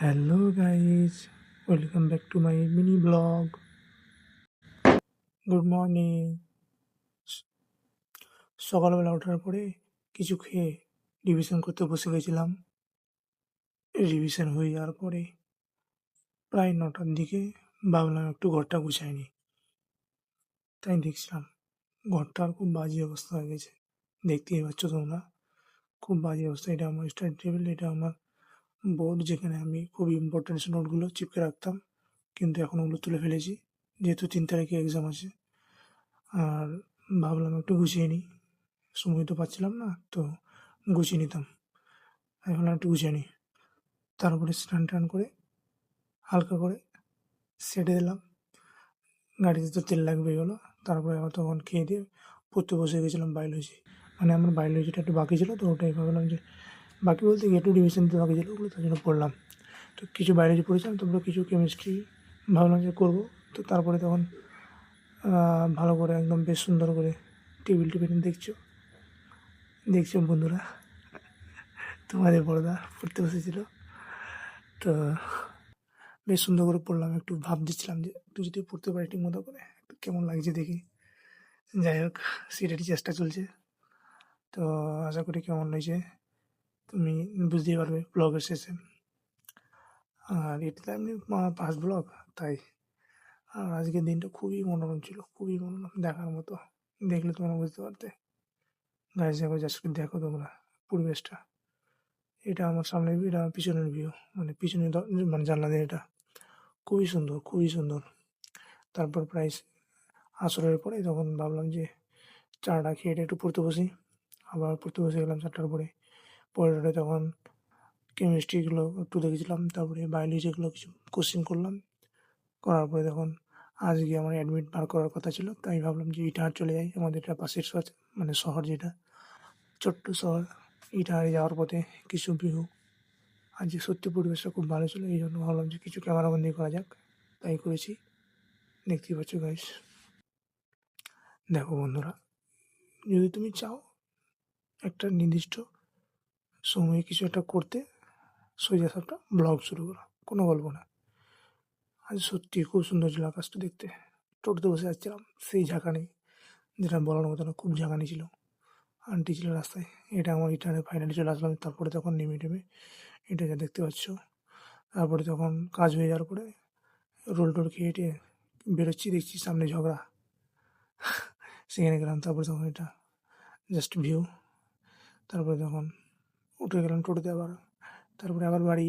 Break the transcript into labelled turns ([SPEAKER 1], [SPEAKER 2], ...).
[SPEAKER 1] Hello guys, welcome back to my mini blog. Good morning. সকালবেলা ওঠার পরে কিছু খেয়ে রিভিশন করতে বসে গেছিলাম। রিভিশন হয়ে যাওয়ার পরে প্রায় 9টার দিকে ভাবলাম একটু ঘরটা গুছাই নি। তাই দেখছিলাম ঘরটার খুব বাজে অবস্থা হয়ে গেছে। দেখতেই পাচ্ছ তোমরা, খুব বাজে অবস্থা। এটা আমার স্টাডি টেবিল, এটা আমার বোর্ড যেখানে আমি খুব ইম্পর্টেন্ট নোটগুলো চিপকে রাখতাম, কিন্তু এখন ওগুলো তুলে ফেলেছি যেহেতু 3 তারিখে এক্সাম আছে। আর ভাবলাম একটু গুছিয়ে নিই, সময় তো পাচ্ছিলাম না, তো গুছিয়ে নিতাম। আমি ভাবলাম একটু গুছিয়ে নিই। তারপরে স্নান টান করে হালকা করে সেটে দিলাম। গাড়িতে তো তেল লাগবেই হলো। তারপরে আবার তখন খেয়ে দিয়ে পড়তে বসে গেছিলাম বায়োলজি। মানে আমার বায়োলজিটা একটু বাকি ছিল, তো ওটাই ভাবলাম যে বাকি বলতে গিয়ে একটু রিভিশন দিতে বাকি ছিল, ওগুলো তার জন্য পড়লাম। তো কিছু বায়োলজি পড়েছিলাম, তারপরে কিছু কেমিস্ট্রি ভাবলাম যে করবো। তো তারপরে তখন ভালো করে একদম বেশ সুন্দর করে টেবিল টেবিল দেখছো বন্ধুরা, তোমাদের বড়দা পড়তে বসেছিল। তো বেশ সুন্দর করে পড়লাম। একটু ভাব দিচ্ছিলাম যে একটু যদি পড়তে পারি ঠিক মতো করে একটু কেমন লাগছে দেখি। যাই হোক, সেটারই চেষ্টা চলছে। তো আশা করি কেমন লাগছে তুমি বুঝতেই পারবে ব্লগের শেষে। আর এটা তো এমনি ফার্স্ট ব্লগ, তাই। আর আজকের দিনটা খুবই মনোরম ছিল, খুবই মনোরম, দেখার মতো। দেখলে তোমরা বুঝতে পারতে। গাছ দেখো, জাস্ট দেখো তোমরা পরিবেশটা। এটা আমার সামনের ভিউ, এটা আমার পিছনের ভিউ, মানে পিছনে মানে জানলা দিয়ে। এটা খুবই সুন্দর, খুবই সুন্দর। তারপর প্রায় আসরের পরে তখন ভাবলাম যে চাটা খেয়ে একটু পড়তে বসি। আবার পড়তে বসে গেলাম 4টার পরে। পরে তখন কেমিস্ট্রিগুলো একটু দেখেছিলাম, তারপরে বায়োলজিগুলো কিছু কোশ্চেন করলাম। করার পরে তখন আজকে আমার অ্যাডমিট বার করার কথা ছিল, তাই ভাবলাম যে ইটাহার চলে যাই। আমাদের এটা পাশের মানে শহর, যেটা ছোট্ট শহর। ইটাহারে যাওয়ার পথে কিছু ভিউ, আজকে সত্যি পরিবেশটা খুব ভালো ছিল। এই জন্য ভাবলাম যে কিছু ক্যামেরাবন্দি করা যাক, তাই করেছি। দেখতেই পাচ্ছ গাইস। দেখো বন্ধুরা, যদি তুমি চাও একটা নির্দিষ্ট সময়ে কিছু একটা করতে, সোজা সাপটা ব্লগ শুরু করো, কোনো গল্প না। আজ সত্যি খুব সুন্দর ছিল আকাশটা দেখতে। টোটোতে বসে যাচ্ছিলাম, সেই ঝাঁকানি, যেটা বলার মতো না, খুব ঝাঁকানি ছিল। আন্টি ছিল রাস্তায়। এটা আমার রিটার্নে ফাইনালি চলে আসলাম। তারপরে তখন নেমে টেমে এটা যা দেখতে পাচ্ছ। তারপরে তখন কাজ হয়ে যাওয়ার পরে রোল টোল খেয়ে টেয়ে বেরোচ্ছি, দেখছি সামনে ঝগড়া। সেখানে গেলাম, তারপরে তখন এটা জাস্ট ভিউ। তারপরে তখন উঠে গেলাম টোটোতে আবার। তারপরে আবার বাড়ি।